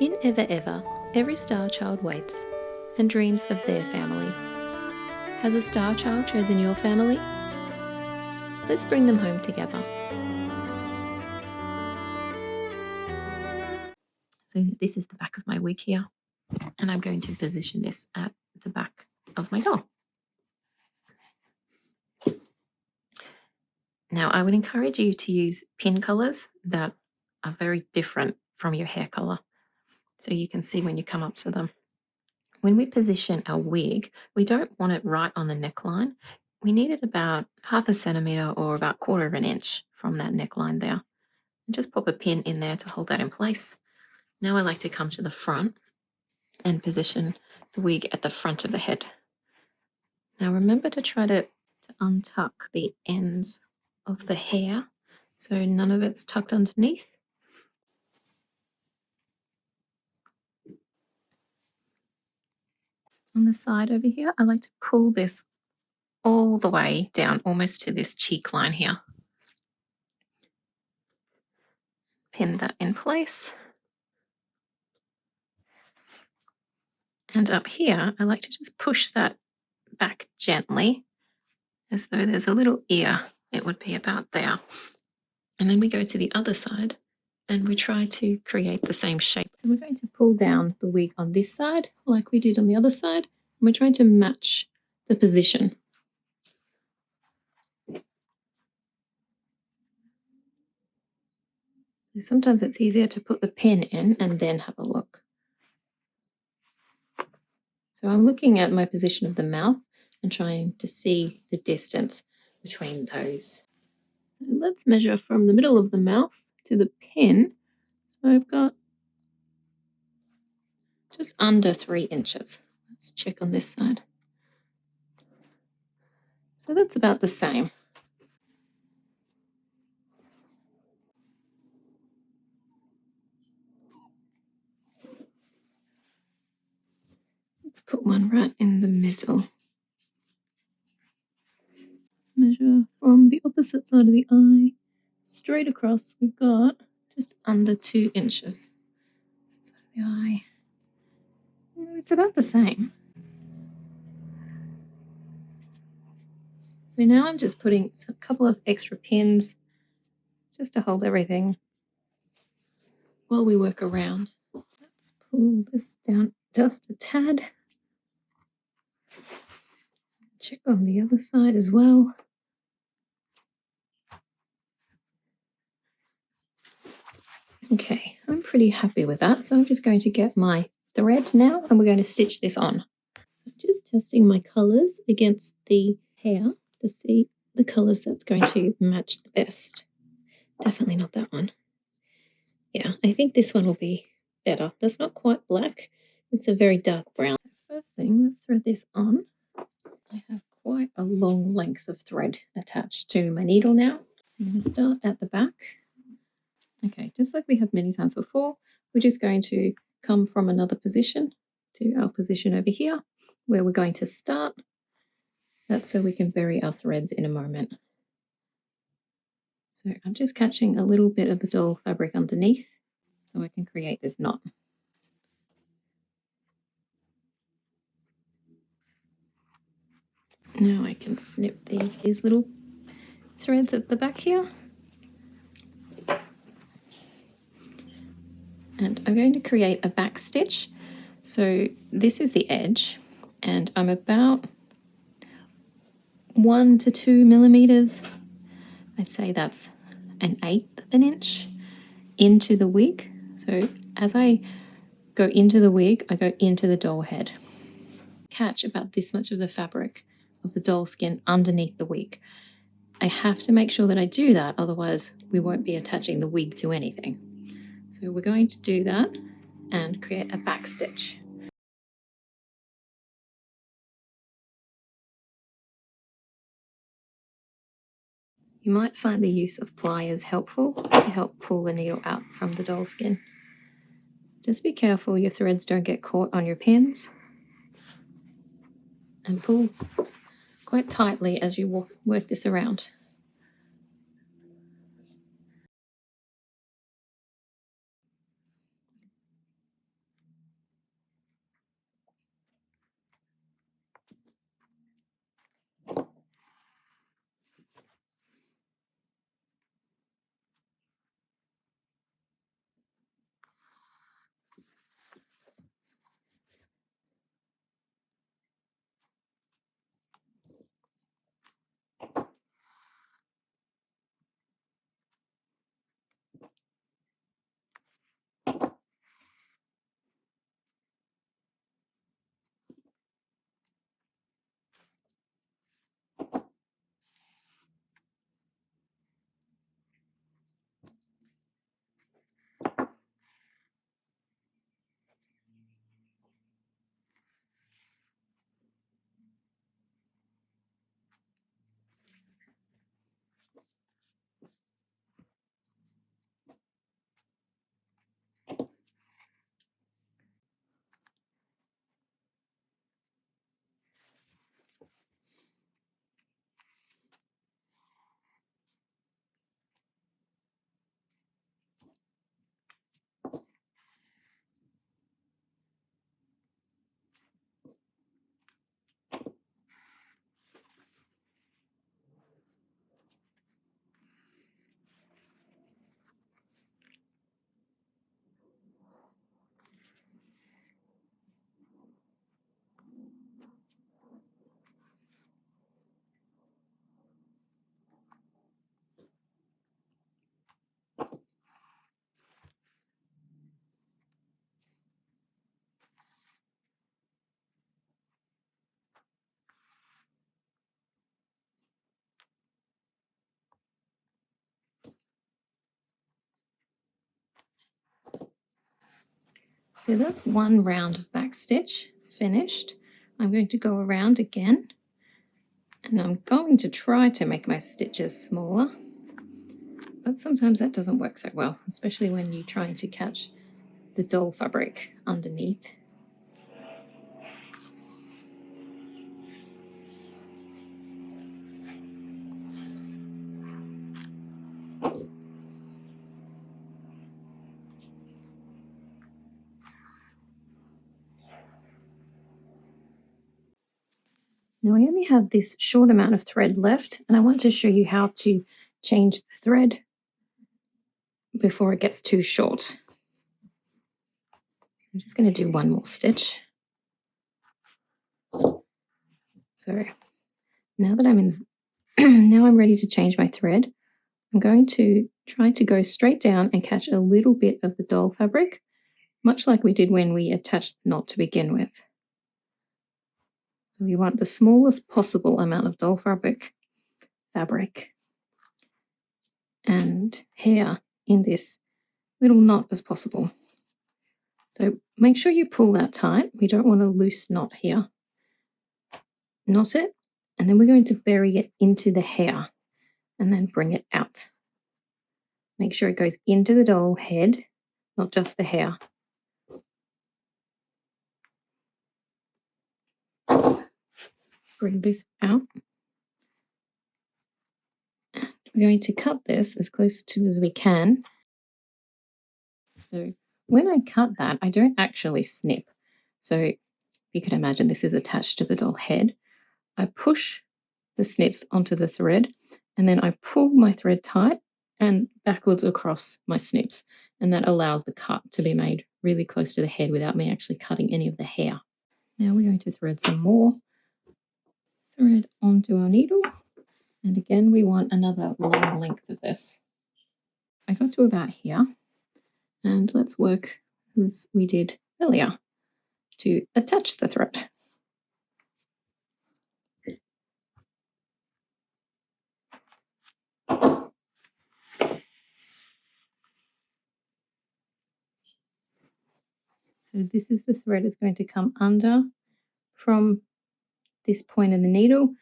In Ever Ever, every star child waits and dreams of their family. Has a star child chosen your family? Let's bring them home together. So this is the back of my wig here, and I'm going to position this at the back of my doll. Now, I would encourage you to use pin colours that are very different from your hair colour, so you can see when you come up to them. When we position our wig, we don't want it right on the neckline. We need it about 1/2 centimetre or about 1/4 of an inch from that neckline there. And just pop a pin in there to hold that in place. Now I like to come to the front and position the wig at the front of the head. Now remember to try to untuck the ends of the hair so none of it's tucked underneath. On the side over here, I like to pull this all the way down almost to this cheek line here. Pin that in place. And up here, I like to just push that back gently as though there's a little ear. It would be about there. And then we go to the other side and we try to create the same shape. So we're going to pull down the wig on this side like we did on the other side. And we're trying to match the position. So sometimes it's easier to put the pin in and then have a look. So I'm looking at my position of the mouth and trying to see the distance between those. So let's measure from the middle of the mouth to the pin. So I've got just under 3 inches. Let's check on this side. So that's about the same. Let's put one right in the middle. Let's measure from the opposite side of the eye straight across. We've got just under 2 inches. Side of the eye. It's about the same. So now I'm just putting a couple of extra pins just to hold everything while we work around. Let's pull this down just a tad. Check on the other side as well. Okay, I'm pretty happy with that. So I'm just going to get my thread now and we're going to stitch this on. So just testing my colours against the hair to see the colours that's going to match the best. Definitely not that one. Yeah, I think this one will be better. That's not quite black. It's a very dark brown. So first thing, let's thread this on. I have quite a long length of thread attached to my needle now. I'm going to start at the back. Okay, just like we have many times before, we're just going to come from another position to our position over here where we're going to start. That's so we can bury our threads in a moment. So I'm just catching a little bit of the doll fabric underneath so I can create this knot. Now I can snip these little threads at the back here. And I'm going to create a back stitch. So this is the edge and I'm about 1 to 2 millimeters. I'd say that's 1/8 of an inch into the wig. So as I go into the wig, I go into the doll head. Catch about this much of the fabric of the doll skin underneath the wig. I have to make sure that I do that, otherwise we won't be attaching the wig to anything. So we're going to do that and create a back stitch. You might find the use of pliers helpful to help pull the needle out from the doll skin. Just be careful your threads don't get caught on your pins. And pull quite tightly as you work this around. So that's one round of back stitch finished. I'm going to go around again, and I'm going to try to make my stitches smaller, but sometimes that doesn't work so well, especially when you're trying to catch the doll fabric underneath. Now I only have this short amount of thread left, and I want to show you how to change the thread before it gets too short. I'm just going to do one more stitch. So now that I'm in, now I'm ready to change my thread. I'm going to try to go straight down and catch a little bit of the doll fabric, much like we did when we attached the knot to begin with. So we want the smallest possible amount of doll fabric and hair in this little knot as possible. So make sure you pull that tight. We don't want a loose knot here. Knot it, and then we're going to bury it into the hair and then bring it out. Make sure it goes into the doll head, not just the hair. Bring this out. And we're going to cut this as close to as we can. So when I cut that, I don't actually snip. So you can imagine this is attached to the doll head. I push the snips onto the thread, and then I pull my thread tight and backwards across my snips, and that allows the cut to be made really close to the head without me actually cutting any of the hair. Now we're going to thread some more thread onto our needle, and again we want another long length of this. I got to about here, and let's work as we did earlier to attach the thread. So this is the thread that's going to come under from this point in the needle,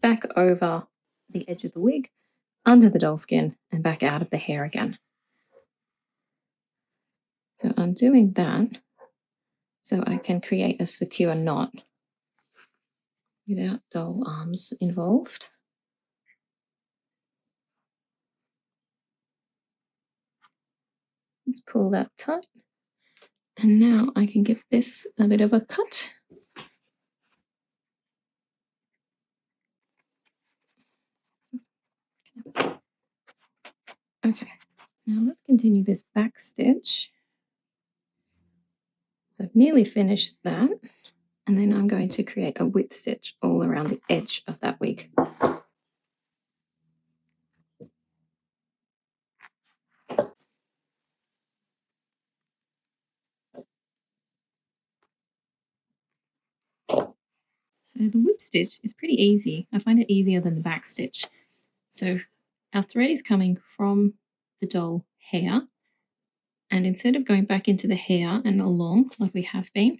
back over the edge of the wig, under the doll skin, and back out of the hair again. So I'm doing that so I can create a secure knot without doll arms involved. Let's pull that tight. And now I can give this a bit of a cut. Okay, now let's continue this back stitch. So I've nearly finished that. And then I'm going to create a whip stitch all around the edge of that wig. So the whip stitch is pretty easy. I find it easier than the back stitch. So our thread is coming from the doll hair, and instead of going back into the hair and along like we have been,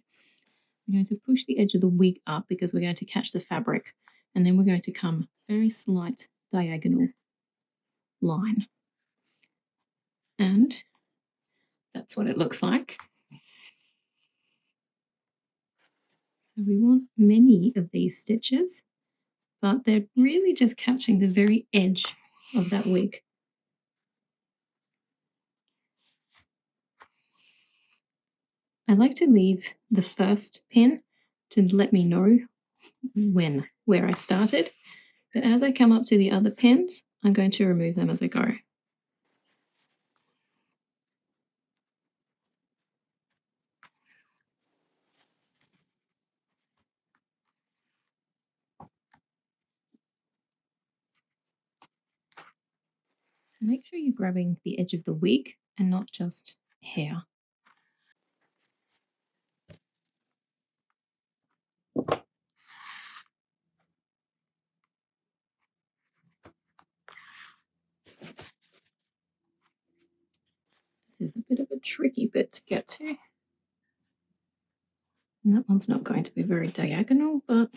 we're going to push the edge of the wig up because we're going to catch the fabric, and then we're going to come very slight diagonal line. And that's what it looks like. So we want many of these stitches, but they're really just catching the very edge of that wig. I like to leave the first pin to let me know where I started, but as I come up to the other pins, I'm going to remove them as I go. So make sure you're grabbing the edge of the wig and not just hair. This is a bit of a tricky bit to get to. And that one's not going to be very diagonal, but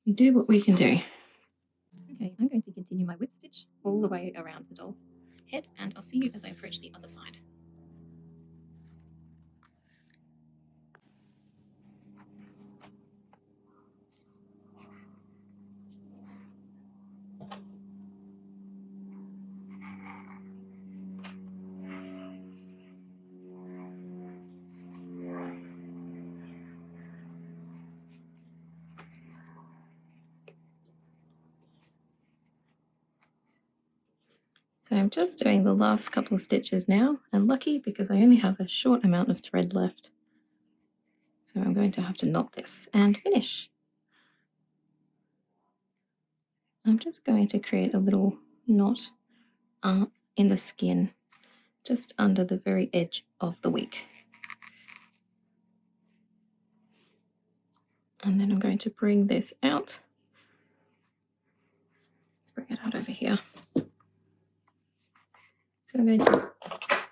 we do what we can do. Okay, I'm going to continue my whip stitch all the way around the doll head, and I'll see you as I approach the other side. So I'm just doing the last couple of stitches now, and lucky because I only have a short amount of thread left. So I'm going to have to knot this and finish. I'm just going to create a little knot in the skin, just under the very edge of the wig. And then I'm going to bring this out. Let's bring it out over here. So I'm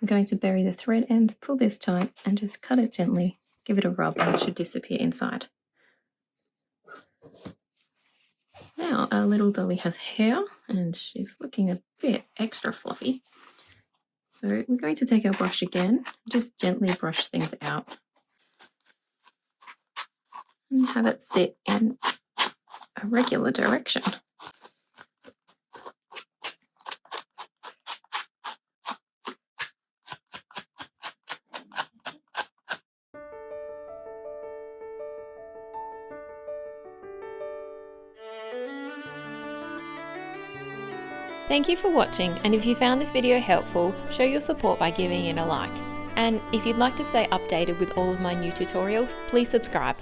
going to bury the thread ends, pull this tight, and just cut it gently. Give it a rub, and it should disappear inside. Now our little dolly has hair, and she's looking a bit extra fluffy. So we're going to take our brush again, just gently brush things out, and have it sit in a regular direction. Thank you for watching, and if you found this video helpful, show your support by giving it a like. And if you'd like to stay updated with all of my new tutorials, please subscribe.